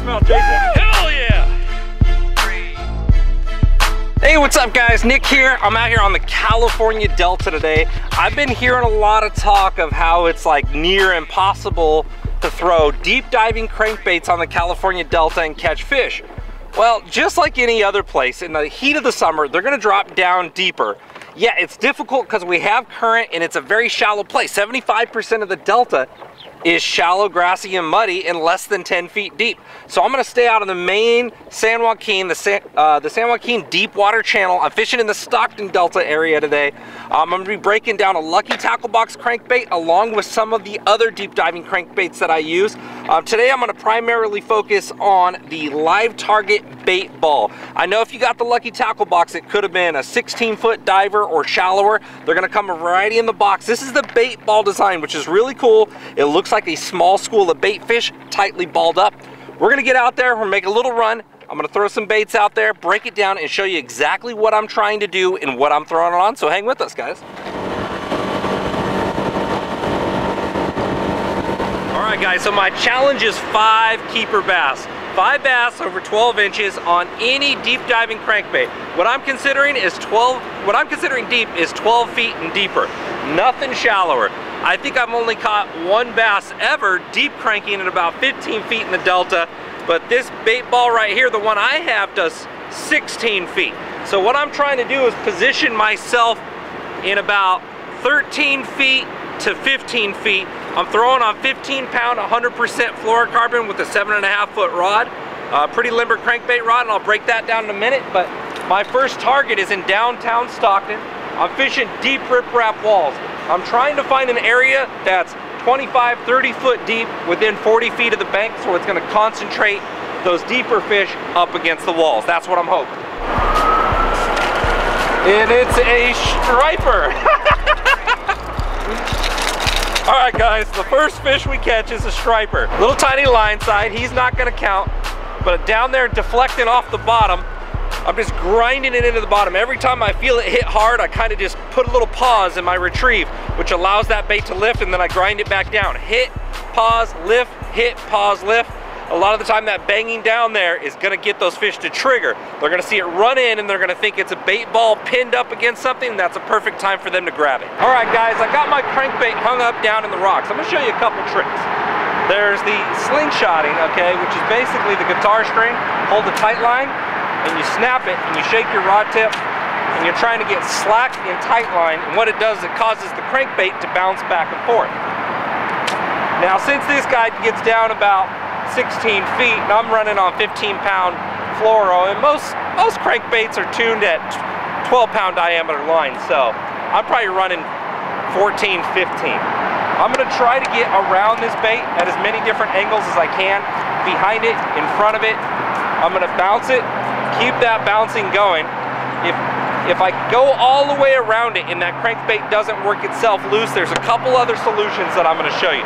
largemouth, Jason. Hell yeah! Hey, what's up guys? Nick here. I'm out here on the California Delta today. I've been hearing a lot of talk of how it's like near impossible to throw deep diving crankbaits on the California Delta and catch fish. Well, just like any other place, in the heat of the summer, they're gonna drop down deeper. Yeah, it's difficult because we have current and it's a very shallow place. 75% of the Delta is shallow, grassy, and muddy and less than 10 feet deep. So I'm gonna stay out of the main San Joaquin, the San Joaquin deep water channel. I'm fishing in the Stockton Delta area today. I'm gonna be breaking down a Lucky Tackle Box crankbait along with some of the other deep diving crankbaits that I use. Today I'm gonna primarily focus on the live target bait ball. I know if you got the Lucky Tackle Box, it could have been a 16-foot diver or shallower. They're gonna come a variety in the box. This is the bait ball design, which is really cool. It looks like a small school of bait fish tightly balled up. We're gonna get out there, we're gonna make a little run. I'm gonna throw some baits out there, break it down, and show you exactly what I'm trying to do and what I'm throwing it on, so hang with us, guys. All right, guys, so my challenge is 5 keeper bass. 5 bass over 12 inches on any deep diving crankbait. What I'm considering deep is 12 feet and deeper, nothing shallower. I think I've only caught 1 bass ever deep cranking at about 15 feet in the Delta, but this bait ball right here, the one I have, does 16 feet. So what I'm trying to do is position myself in about 13 feet to 15 feet. I'm throwing on 15-pound, 100% fluorocarbon with a 7.5-foot rod. Pretty limber crankbait rod, and I'll break that down in a minute, but my first target is in downtown Stockton. I'm fishing deep riprap walls. I'm trying to find an area that's 25, 30 foot deep within 40 feet of the bank, so it's gonna concentrate those deeper fish up against the walls. That's what I'm hoping. And it's a striper. All right guys, the first fish we catch is a striper. Little tiny line side, he's not gonna count, but down there deflecting off the bottom, I'm just grinding it into the bottom. Every time I feel it hit hard, I kind of just put a little pause in my retrieve, which allows that bait to lift, and then I grind it back down. Hit, pause, lift, hit, pause, lift. A lot of the time that banging down there is gonna get those fish to trigger. They're gonna see it run in and they're gonna think it's a bait ball pinned up against something, and that's a perfect time for them to grab it. All right guys, I got my crankbait hung up down in the rocks. I'm gonna show you a couple tricks. There's the slingshotting, okay, which is basically the guitar string. Hold the tight line, and you snap it, and you shake your rod tip, and you're trying to get slack in tight line, and what it does, it causes the crankbait to bounce back and forth. Now, since this guy gets down about 16 feet, and I'm running on 15-pound fluoro, and most crankbaits are tuned at 12-pound diameter lines, so I'm probably running 14, 15. I'm gonna try to get around this bait at as many different angles as I can, behind it, in front of it. I'm gonna bounce it, keep that bouncing going. If I go all the way around it and that crankbait doesn't work itself loose, there's a couple other solutions that I'm gonna show you.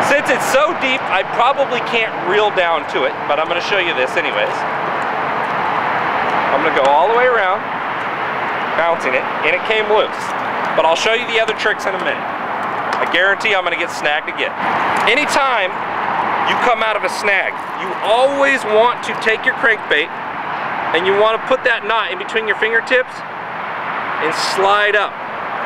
Since it's so deep, I probably can't reel down to it, but I'm gonna show you this anyways. I'm gonna go all the way around, bouncing it, and it came loose. But I'll show you the other tricks in a minute. I guarantee I'm gonna get snagged again. Anytime you come out of a snag, you always want to take your crankbait and you want to put that knot in between your fingertips and slide up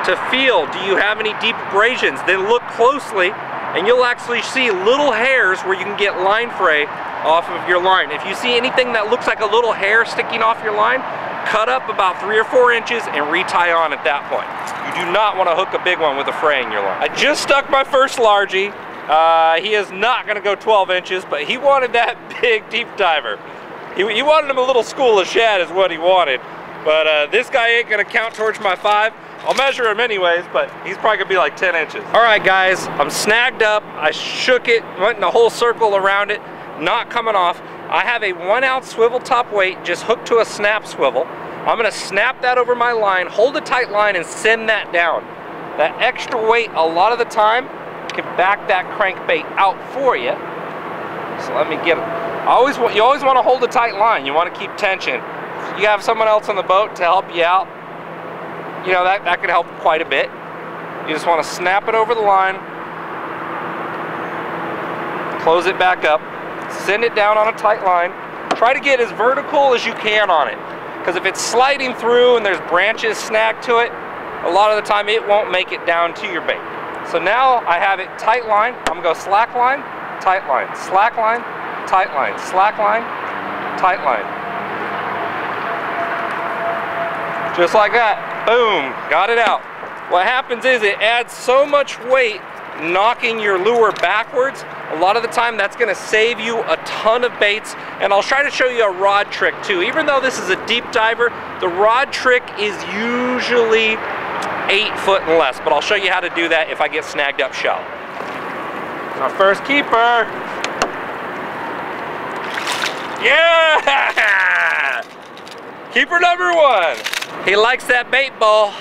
to feel, do you have any deep abrasions? Then look closely and you'll actually see little hairs where you can get line fray off of your line. If you see anything that looks like a little hair sticking off your line, cut up about 3 or 4 inches and retie on at that point. You do not want to hook a big one with a fray in your line. I just stuck my first largie. He is not gonna go 12 inches, but he wanted that big deep diver. He wanted him a little school of shad is what he wanted. But this guy ain't gonna count towards my 5. I'll measure him anyways, but he's probably gonna be like 10 inches. All right guys, I'm snagged up. I shook it, went in a whole circle around it, not coming off. I have a 1 ounce swivel top weight just hooked to a snap swivel. I'm gonna snap that over my line, hold a tight line and send that down. That extra weight a lot of the time can back that crankbait out for you. So let me get it. You always want to hold a tight line. You want to keep tension. If you have someone else on the boat to help you out, you know, that could help quite a bit. You just want to snap it over the line, close it back up, send it down on a tight line. Try to get as vertical as you can on it, because if it's sliding through and there's branches snagged to it, a lot of the time it won't make it down to your bait. So now I have it tight line. I'm gonna go slack line, tight line, slack line, tight line, slack line, tight line. Just like that, boom, got it out. What happens is it adds so much weight knocking your lure backwards. A lot of the time that's gonna save you a ton of baits, and I'll try to show you a rod trick too. Even though this is a deep diver, the rod trick is usually 8 foot and less, but I'll show you how to do that if I get snagged up shallow. Our first keeper. Yeah! Keeper number 1. He likes that bait ball.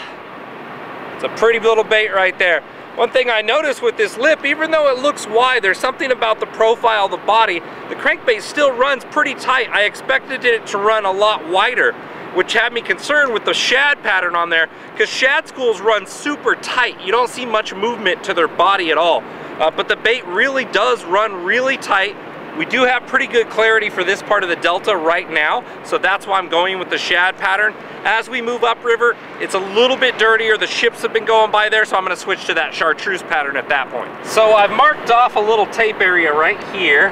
It's a pretty little bait right there. One thing I noticed with this lip, even though it looks wide, there's something about the profile of the body. The crankbait still runs pretty tight. I expected it to run a lot wider, which had me concerned with the shad pattern on there, because shad schools run super tight. You don't see much movement to their body at all. But the bait really does run really tight. We do have pretty good clarity for this part of the delta right now, so that's why I'm going with the shad pattern. As we move upriver, it's a little bit dirtier. The ships have been going by there, so I'm gonna switch to that chartreuse pattern at that point. So I've marked off a little tape area right here.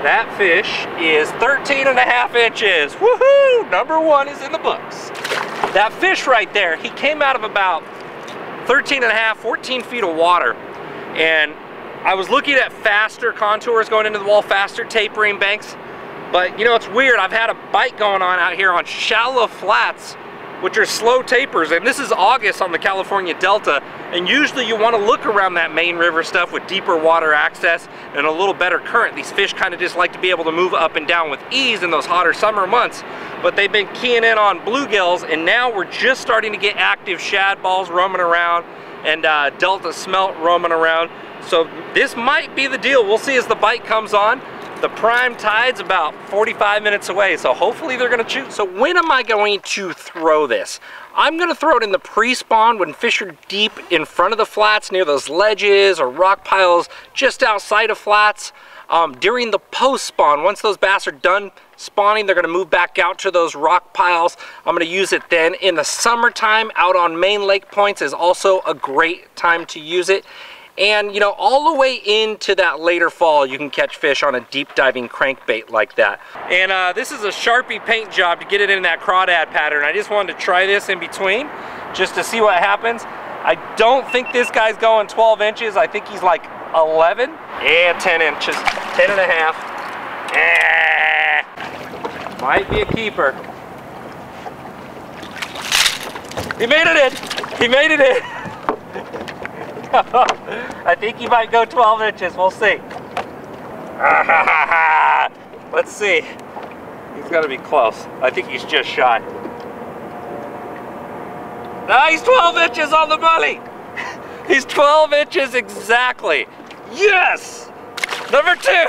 That fish is 13.5 inches. Woohoo! Number 1 is in the books. That fish right there, he came out of about 13.5, 14 feet of water. And I was looking at faster contours going into the wall, faster tapering banks. But you know, it's weird. I've had a bite going on out here on shallow flats, which are slow tapers. And this is August on the California Delta. And usually you want to look around that main river stuff with deeper water access and a little better current. These fish kind of just like to be able to move up and down with ease in those hotter summer months. But they've been keying in on bluegills, and now we're just starting to get active shad balls roaming around and Delta smelt roaming around. So this might be the deal. We'll see as the bite comes on. The prime tide's about 45 minutes away, so hopefully they're gonna chew. So when am I going to throw this? I'm gonna throw it in the pre-spawn when fish are deep in front of the flats, near those ledges or rock piles just outside of flats. During the post-spawn, once those bass are done spawning, they're gonna move back out to those rock piles. I'm gonna use it then. In the summertime, out on main lake points is also a great time to use it. And you know, all the way into that later fall, you can catch fish on a deep diving crankbait like that. And this is a Sharpie paint job to get it in that crawdad pattern. I just wanted to try this in between just to see what happens. I don't think this guy's going 12 inches. I think he's like 11. Yeah, 10 inches, 10.5. Might be a keeper. He made it in. He made it in. I think he might go 12 inches. We'll see. Let's see. He's got to be close. I think he's just shy. No, he's 12 inches on the money. He's 12 inches exactly. Yes! Number 2.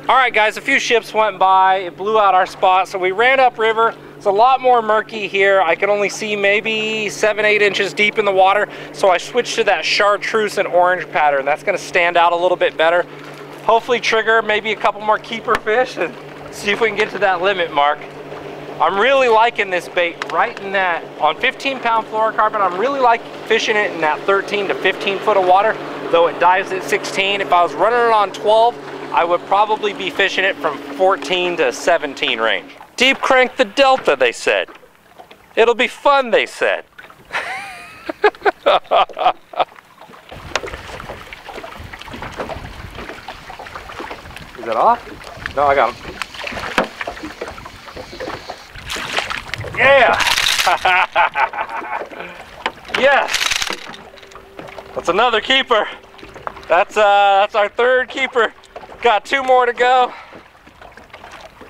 All right, guys, a few ships went by. It blew out our spot, so we ran upriver. It's a lot more murky here. I can only see maybe 7-8 inches deep in the water, so I switched to that chartreuse and orange pattern. That's gonna stand out a little bit better. Hopefully trigger maybe a couple more keeper fish and see if we can get to that limit mark. I'm really liking this bait right in that, on 15-pound fluorocarbon, I'm really like fishing it in that 13 to 15 foot of water, though it dives at 16. If I was running it on 12, I would probably be fishing it from 14 to 17 range. Deep crank the Delta, they said. It'll be fun, they said. Is that off? No, I got him. Yeah! Yes! That's another keeper. That's our 3rd keeper. Got 2 more to go.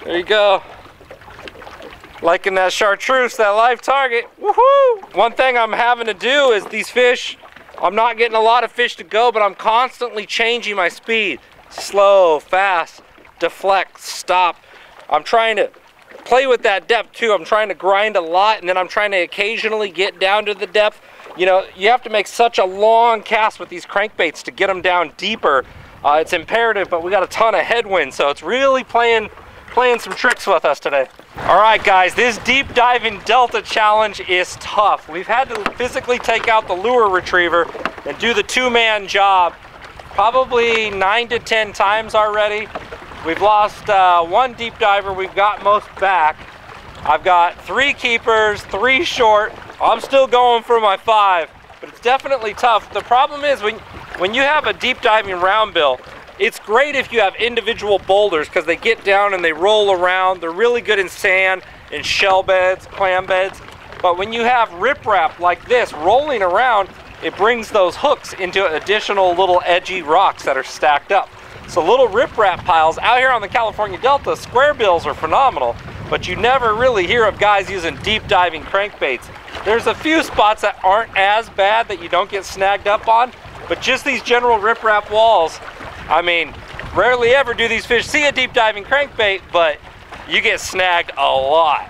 There you go. Liking that chartreuse, that live target. Woohoo! One thing I'm having to do is these fish, I'm not getting a lot of fish to go, but I'm constantly changing my speed. Slow, fast, deflect, stop. I'm trying to play with that depth too. I'm trying to grind a lot, and then I'm trying to occasionally get down to the depth. You know, you have to make such a long cast with these crankbaits to get them down deeper. It's imperative, but we got a ton of headwind, so it's really playing some tricks with us today. All right, guys, this deep diving Delta challenge is tough. We've had to physically take out the lure retriever and do the two-man job probably 9 to 10 times already. We've lost one deep diver. We've got most back. I've got 3 keepers, 3 short. I'm still going for my 5, but it's definitely tough. The problem is when you have a deep diving round bill, it's great if you have individual boulders because they get down and they roll around. They're really good in sand, in shell beds, clam beds. But when you have riprap like this rolling around, it brings those hooks into additional little edgy rocks that are stacked up. So little riprap piles out here on the California Delta, square bills are phenomenal, but you never really hear of guys using deep diving crankbaits. There's a few spots that aren't as bad that you don't get snagged up on, but just these general riprap walls, I mean, rarely ever do these fish see a deep diving crankbait, but you get snagged a lot.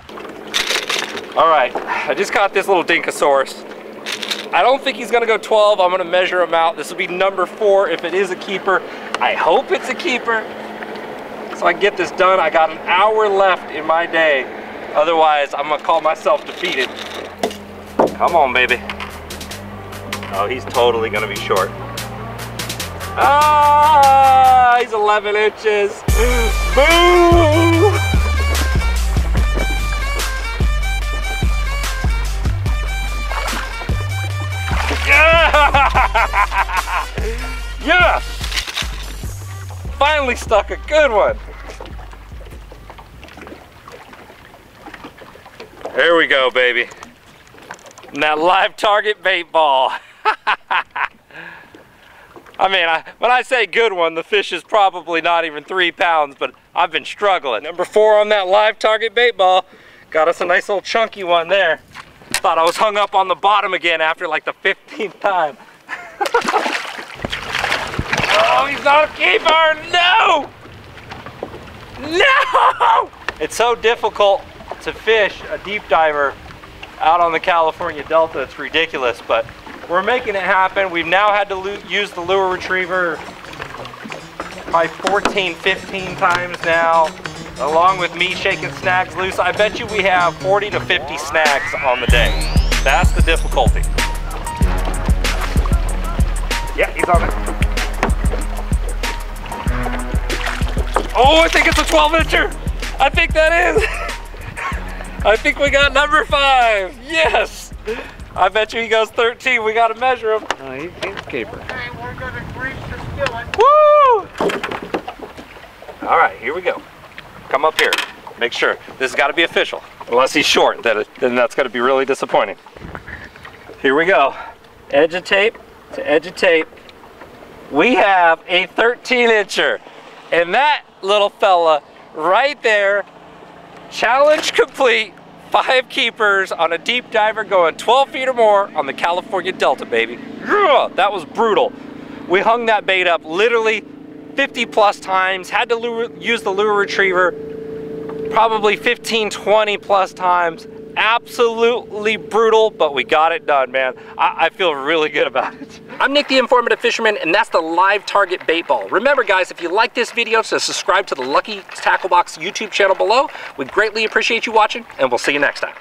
All right, I just caught this little Dinkosaurus. I don't think he's gonna go 12. I'm gonna measure him out. This will be number 4 if it is a keeper. I hope it's a keeper so I can get this done. I got an hour left in my day. Otherwise, I'm gonna call myself defeated. Come on, baby. Oh, he's totally gonna be short. Ah, he's 11 inches. Boo! Yeah! Yes! Finally stuck a good one. There we go, baby. And that live target bait ball. I mean, when I say good one, the fish is probably not even 3 pounds, but I've been struggling. Number 4 on that live target bait ball. Got us a nice little chunky one there. Thought I was hung up on the bottom again after like the 15th time. Oh, he's not a keeper, no! No! It's so difficult to fish a deep diver out on the California Delta, it's ridiculous, but we're making it happen. We've now had to use the lure retriever probably 14, 15 times now, along with me shaking snags loose. I bet you we have 40 to 50 snags on the day. That's the difficulty. Yeah, he's on it. Oh, I think it's a 12-incher. I think that is. I think we got number 5. Yes. I bet you he goes 13. We got to measure him. He's a keeper. Okay, we're going to grease the skillet. Woo! All right, here we go. Come up here. Make sure. This has got to be official. Unless he's short, then that's going to be really disappointing. Here we go. Edge of tape to edge of tape. We have a 13-incher. And that little fella right there, challenge complete. 5 keepers on a deep diver going 12 feet or more on the California Delta, baby. That was brutal. We hung that bait up literally 50 plus times, had to use the lure retriever probably 15, 20 plus times. Absolutely brutal, but we got it done, man. I feel really good about it. I'm Nick the Informative Fisherman, and that's the live target bait ball. Remember, guys, if you like this video, to subscribe to the Lucky Tackle Box YouTube channel below. We'd greatly appreciate you watching, and we'll see you next time.